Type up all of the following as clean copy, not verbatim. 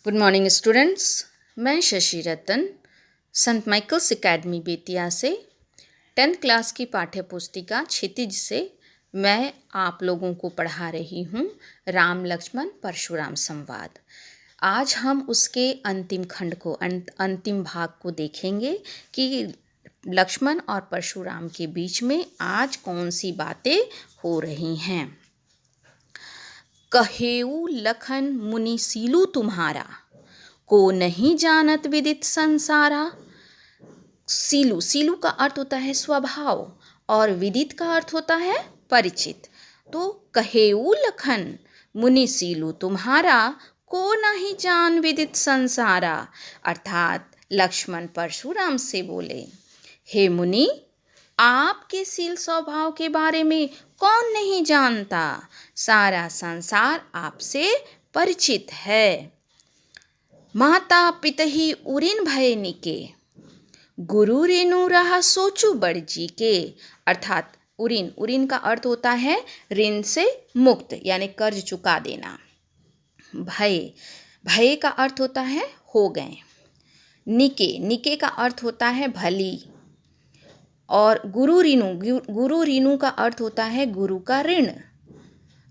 Good morning students. मैं शशि रतन संत Michaels academy Bettiah से 10th class की पाठ्य पुस्तिका क्षितिज से मैं आप लोगों को पढ़ा रही हूँ राम लक्ष्मण परशुराम संवाद। आज हम उसके अंतिम खंड को अंतिम भाग को देखेंगे कि लक्ष्मण और परशुराम के बीच में आज कौन सी बातें हो रही हैं। कहेऊ लखन मुनि सीलू तुम्हारा, को नहीं जानत विदित संसारा। सीलू, सीलू का अर्थ होता है स्वभाव और विदित का अर्थ होता है परिचित। तो कहेऊ लखन मुनि सीलू तुम्हारा, को नहीं जान विदित संसारा। अर्थात लक्ष्मण परशुराम से बोले, हे मुनि, आपके सील स्वभाव के बारे में कौन नहीं जानता, सारा संसार आपसे परिचित है। माता पितहि उरिन भय निके, गुरु रेनु रहा सोचू बड़ जी के। अर्थात उरिन, उरिन का अर्थ होता है ऋण से मुक्त यानी कर्ज चुका देना। भय, भय का अर्थ होता है हो गए। निके, निके का अर्थ होता है भली। और गुरु ऋणु, गुरु ऋणु का अर्थ होता है गुरु का ऋण।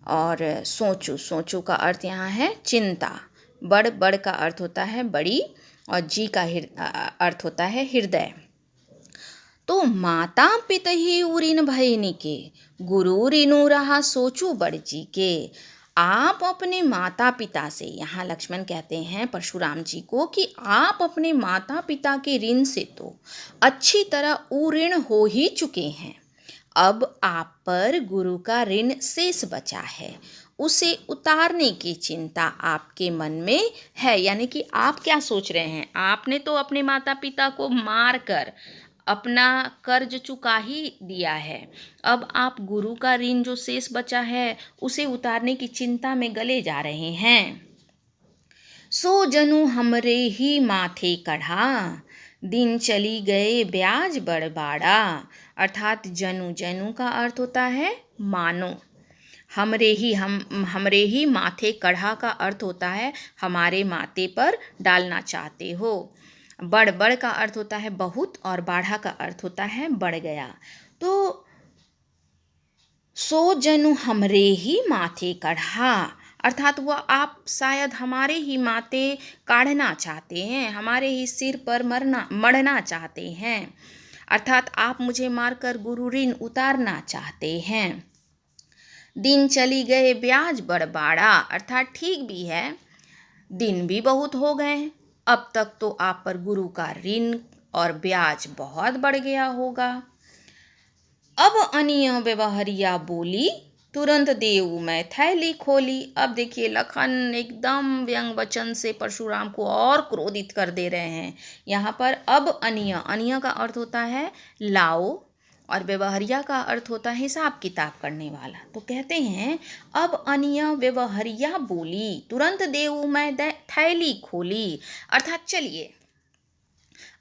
और सोचू, सोचू का अर्थ यहाँ है चिंता। बड़, बड़ का अर्थ होता है बड़ी और जी का अर्थ होता है हृदय। तो माता पितहि उरिन भय निके, गुरु ऋणु रहा सोचू बड़ जी के। आप अपने माता पिता से, यहाँ लक्ष्मण कहते हैं परशुराम जी को कि आप अपने माता पिता के ऋण से तो अच्छी तरह उऋण हो ही चुके हैं। अब आप पर गुरु का ऋण शेष बचा है, उसे उतारने की चिंता आपके मन में है। यानी कि आप क्या सोच रहे हैं, आपने तो अपने माता पिता को मार कर अपना कर्ज चुका ही दिया है। अब आप गुरु का ऋण जो शेष बचा है उसे उतारने की चिंता में गले जा रहे हैं। सो जनु हमरे ही माथे कढ़ा, दिन चली गए ब्याज बड़बाड़ा। अर्थात जनु, जनु का अर्थ होता है मानो। हमरे ही माथे कढ़ा का अर्थ होता है हमारे माथे पर डालना चाहते हो। बड़, बड़ का अर्थ होता है बहुत और बाढ़ा का अर्थ होता है बढ़ गया। तो सो जनु हमरे ही माथे कढ़ा, अर्थात वह आप शायद हमारे ही माथे काढ़ना चाहते हैं, हमारे ही सिर पर मढ़ना चाहते हैं। अर्थात आप मुझे मारकर गुरु ऋण उतारना चाहते हैं। दिन चली गए ब्याज बड़बाड़ा, अर्थात ठीक भी है, दिन भी बहुत हो गए, अब तक तो आप पर गुरु का ऋण और ब्याज बहुत बढ़ गया होगा। अब अनिय व्यवहारिया बोली, तुरंत देऊ मैं थैली खोली। अब देखिए लखन एकदम व्यंग वचन से परशुराम को और क्रोधित कर दे रहे हैं। यहाँ पर अब अनिय, अनिय का अर्थ होता है लाओ और व्यवहारिया का अर्थ होता है हिसाब किताब करने वाला। तो कहते हैं अब अनिय व्यवहारिया बोली, तुरंत देऊ मैं थैली खोली। अर्थात चलिए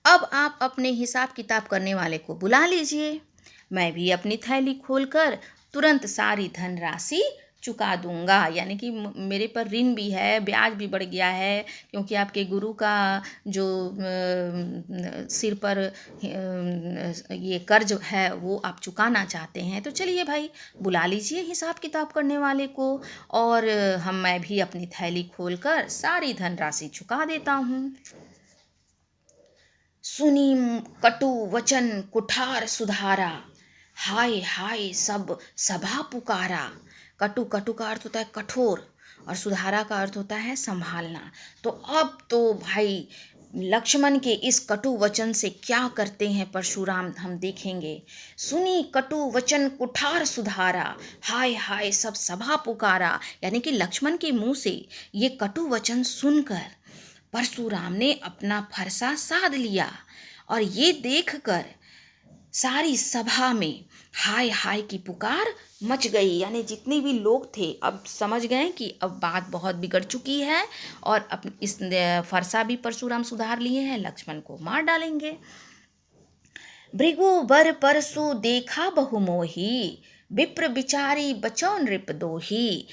अब आप अपने हिसाब किताब करने वाले को बुला लीजिए, मैं भी अपनी थैली खोलकर तुरंत सारी धनराशि चुका दूंगा। यानी कि मेरे पर ऋण भी है, ब्याज भी बढ़ गया है, क्योंकि आपके गुरु का जो सिर पर ये कर्ज है वो आप चुकाना चाहते हैं। तो चलिए भाई बुला लीजिए हिसाब किताब करने वाले को और मैं भी अपनी थैली खोलकर सारी धनराशि चुका देता हूँ। सुनी कटु वचन कुठार सुधारा, हाय हाय सब सभा पुकारा। कटु, कटु का अर्थ होता है कठोर और सुधारा का अर्थ होता है संभालना। तो अब तो भाई लक्ष्मण के इस कटु वचन से क्या करते हैं परशुराम हम देखेंगे। सुनी कटु वचन कुठार सुधारा, हाय हाय सब सभा पुकारा। यानी कि लक्ष्मण के मुंह से ये कटु वचन सुनकर परशुराम ने अपना फरसा साध लिया और ये देखकर सारी सभा में हाय हाय की पुकार मच गई। यानी जितने भी लोग थे अब समझ गए कि अब बात बहुत बिगड़ चुकी है और अब इस फरसा भी परशुराम सुधार लिए हैं, लक्ष्मण को मार डालेंगे। भृगु बर परसु देखा बहुमोही, विप्र बिचारी बचौ नृप दोही।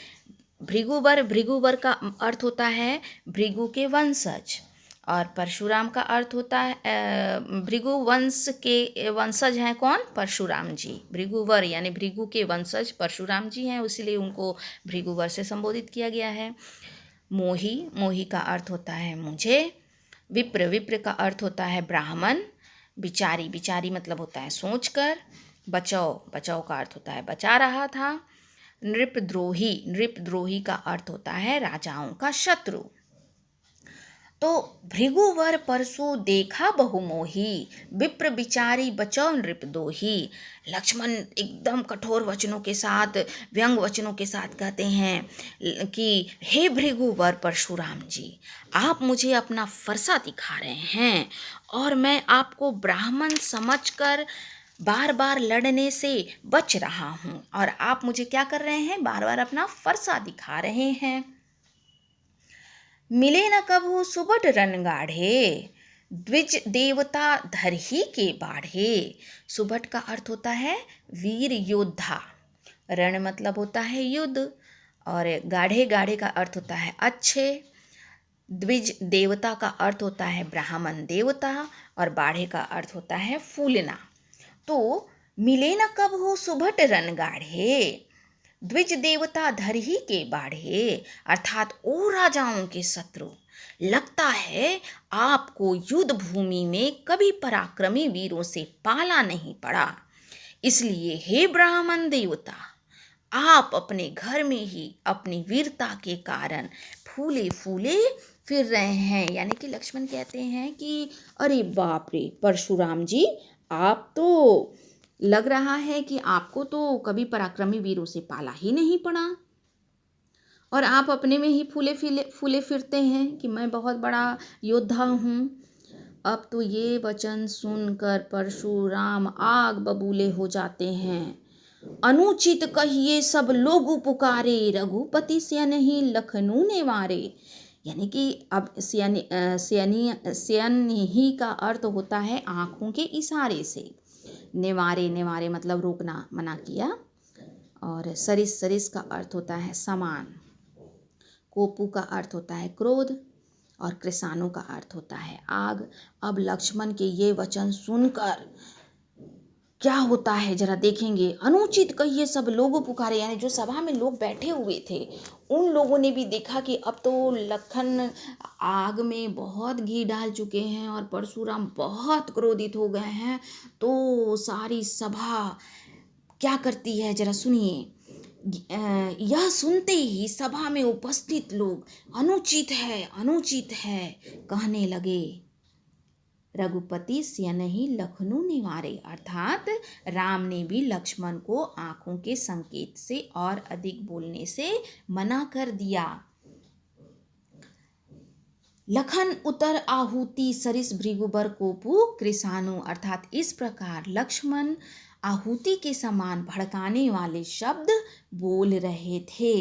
भृगुवर, भृगुवर का अर्थ होता है भृगु के वंशज, और परशुराम का अर्थ होता है भृगु वंश के वंशज हैं कौन? परशुराम जी। भृगुवर यानी भृगु के वंशज परशुराम जी हैं, इसलिए उनको भृगुवर से संबोधित किया गया है। मोही, मोही का अर्थ होता है मुझे। विप्र, विप्र का अर्थ होता है ब्राह्मण। बिचारी, बिचारी मतलब होता है सोचकर। बचाओ, बचाओ का अर्थ होता है बचा रहा था। नृपद्रोही, नृपद्रोही का अर्थ होता है राजाओं का शत्रु। तो भृगुवर परसु देखा बहुमोही, विप्र बिचारी बचौ नृपदोही। लक्ष्मण एकदम कठोर वचनों के साथ, व्यंग वचनों के साथ कहते हैं कि हे भृगुवर परशुराम जी, आप मुझे अपना फरसा दिखा रहे हैं और मैं आपको ब्राह्मण समझकर बार बार लड़ने से बच रहा हूँ, और आप मुझे क्या कर रहे हैं? बार बार अपना फरसा दिखा रहे हैं। मिले न कभू सुबट रन गाढ़े, द्विज देवता धरही के बाढ़े। सुबट का अर्थ होता है वीर योद्धा, रण मतलब होता है युद्ध, और गाढ़े, गाढ़े का अर्थ होता है अच्छे। द्विज देवता का अर्थ होता है ब्राह्मण देवता, और बाढ़े का अर्थ होता है फूलना। तो मिले न कभू सुबट रन गाढ़े, द्विज देवता धरही के बाढ़े, अर्थात ओ राजाओं के शत्रु, लगता है आपको युद्ध भूमि में कभी पराक्रमी वीरों से पाला नहीं पड़ा, इसलिए हे ब्राह्मण देवता, आप अपने घर में ही अपनी वीरता के कारण फूले फूले फिर रहे हैं। यानी कि लक्ष्मण कहते हैं कि अरे बाप रे परशुराम जी, आप तो लग रहा है कि आपको तो कभी पराक्रमी वीरों से पाला ही नहीं पड़ा, और आप अपने में ही फूले फूले फिरते हैं कि मैं बहुत बड़ा योद्धा हूँ। अब तो ये वचन सुनकर परशुराम आग बबूले हो जाते हैं। अनुचित कहिए सब लोग पुकारे, रघुपति स्यनहि लखनऊ ने मारे। यानी कि अब स्यनहि का अर्थ होता है आँखों के इशारे से। नेवारे, नेवारे मतलब रोकना, मना किया। और सरिस, सरिस का अर्थ होता है समान। कोपू का अर्थ होता है क्रोध, और कृसाणु का अर्थ होता है आग। अब लक्ष्मण के ये वचन सुनकर क्या होता है जरा देखेंगे। अनुचित कहिए सब लोग पुकारे, यानी जो सभा में लोग बैठे हुए थे उन लोगों ने भी देखा कि अब तो लखन आग में बहुत घी डाल चुके हैं और परशुराम बहुत क्रोधित हो गए हैं। तो सारी सभा क्या करती है जरा सुनिए। यह सुनते ही सभा में उपस्थित लोग अनुचित है, अनुचित है कहने लगे। रघुपति स्यनहि लखनऊ ने मारे, अर्थात राम ने भी लक्ष्मण को आंखों के संकेत से और अधिक बोलने से मना कर दिया। लखन उतर आहुति सरिस भृगुबर कोपु कृसाणु, अर्थात इस प्रकार लक्ष्मण आहुति के समान भड़काने वाले शब्द बोल रहे थे,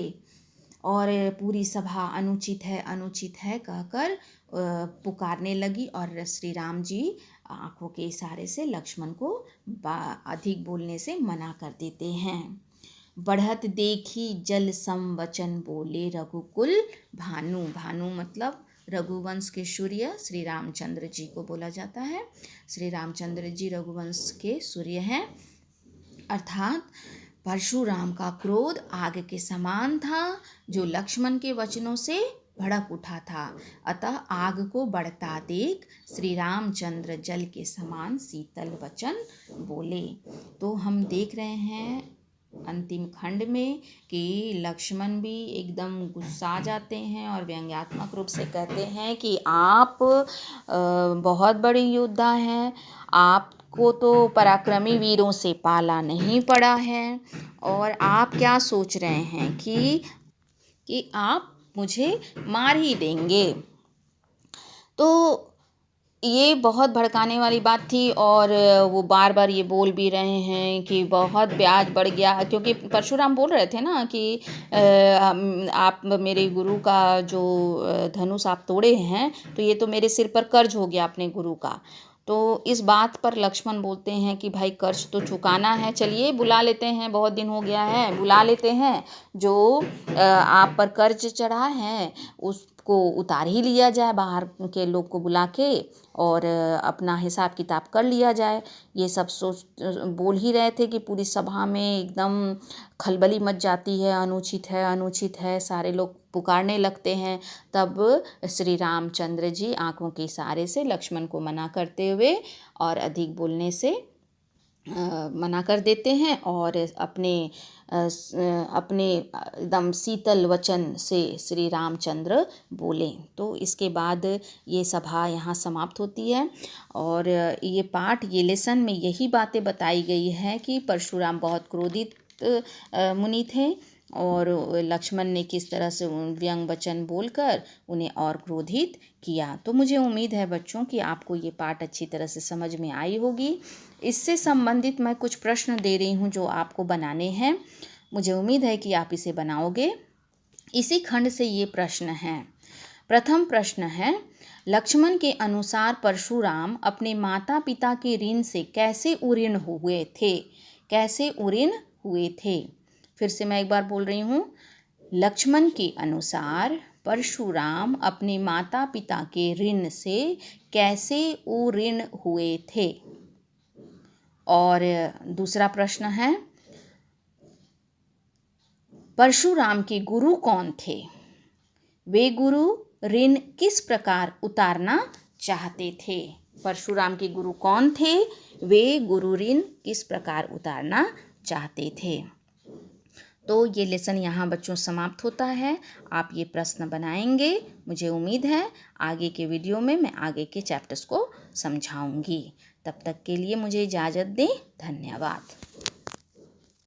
और पूरी सभा अनुचित है, अनुचित है कहकर पुकारने लगी। और श्री राम जी आंखों के इशारे से लक्ष्मण को अधिक बोलने से मना कर देते हैं। बढ़त देखी जल संवचन बोले रघुकुल भानु, भानु मतलब रघुवंश के सूर्य श्री रामचंद्र जी को बोला जाता है। श्री रामचंद्र जी रघुवंश के सूर्य हैं, अर्थात परशुराम का क्रोध आग के समान था जो लक्ष्मण के वचनों से भड़क उठा था। अतः आग को बढ़ता देख श्री रामचंद्र जल के समान शीतल वचन बोले। तो हम देख रहे हैं अंतिम खंड में कि लक्ष्मण भी एकदम गुस्सा जाते हैं और व्यंग्यात्मक रूप से कहते हैं कि आप बहुत बड़े योद्धा हैं, आपको तो पराक्रमी वीरों से पाला नहीं पड़ा है, और आप क्या सोच रहे हैं कि आप मुझे मार ही देंगे। तो ये बहुत भड़काने वाली बात थी, और वो बार बार ये बोल भी रहे हैं कि बहुत ब्याज बढ़ गया, क्योंकि परशुराम बोल रहे थे ना कि आप मेरे गुरु का जो धनुष आप तोड़े हैं तो ये तो मेरे सिर पर कर्ज हो गया अपने गुरु का। तो इस बात पर लक्ष्मण बोलते हैं कि भाई कर्ज तो चुकाना है, चलिए बुला लेते हैं, बहुत दिन हो गया है, बुला लेते हैं, जो आप पर कर्ज चढ़ा है उसको उतार ही लिया जाए, बाहर के लोग को बुला के, और अपना हिसाब किताब कर लिया जाए। ये सब सोच बोल ही रहे थे कि पूरी सभा में एकदम खलबली मच जाती है, अनुचित है, अनुचित है, सारे लोग पुकारने लगते हैं। तब श्री रामचंद्र जी आंखों के इशारे से लक्ष्मण को मना करते हुए और अधिक बोलने से मना कर देते हैं, और अपने एकदम शीतल वचन से श्री रामचंद्र बोले। तो इसके बाद ये सभा यहाँ समाप्त होती है। और ये पाठ, ये लेसन में यही बातें बताई गई है कि परशुराम बहुत क्रोधित मुनि थे, और लक्ष्मण ने किस तरह से व्यंग वचन बोलकर उन्हें और क्रोधित किया। तो मुझे उम्मीद है बच्चों कि आपको ये पाठ अच्छी तरह से समझ में आई होगी। इससे संबंधित मैं कुछ प्रश्न दे रही हूँ जो आपको बनाने हैं। मुझे उम्मीद है कि आप इसे बनाओगे। इसी खंड से ये प्रश्न हैं। प्रथम प्रश्न है, लक्ष्मण के अनुसार परशुराम अपने माता पिता के ऋण से कैसे उऋण हुए थे? कैसे उऋण हुए थे? फिर से मैं एक बार बोल रही हूँ। लक्ष्मण के अनुसार परशुराम अपने माता पिता के ऋण से कैसे उऋण हुए थे? और दूसरा प्रश्न है, परशुराम के गुरु कौन थे? वे गुरु ऋण किस प्रकार उतारना चाहते थे? परशुराम के गुरु कौन थे? वे गुरु ऋण किस प्रकार उतारना चाहते थे? तो ये लेसन यहाँ बच्चों समाप्त होता है। आप ये प्रश्न बनाएंगे। मुझे उम्मीद है आगे के वीडियो में मैं आगे के चैप्टर्स को समझाऊंगी। तब तक के लिए मुझे इजाज़त दें। धन्यवाद।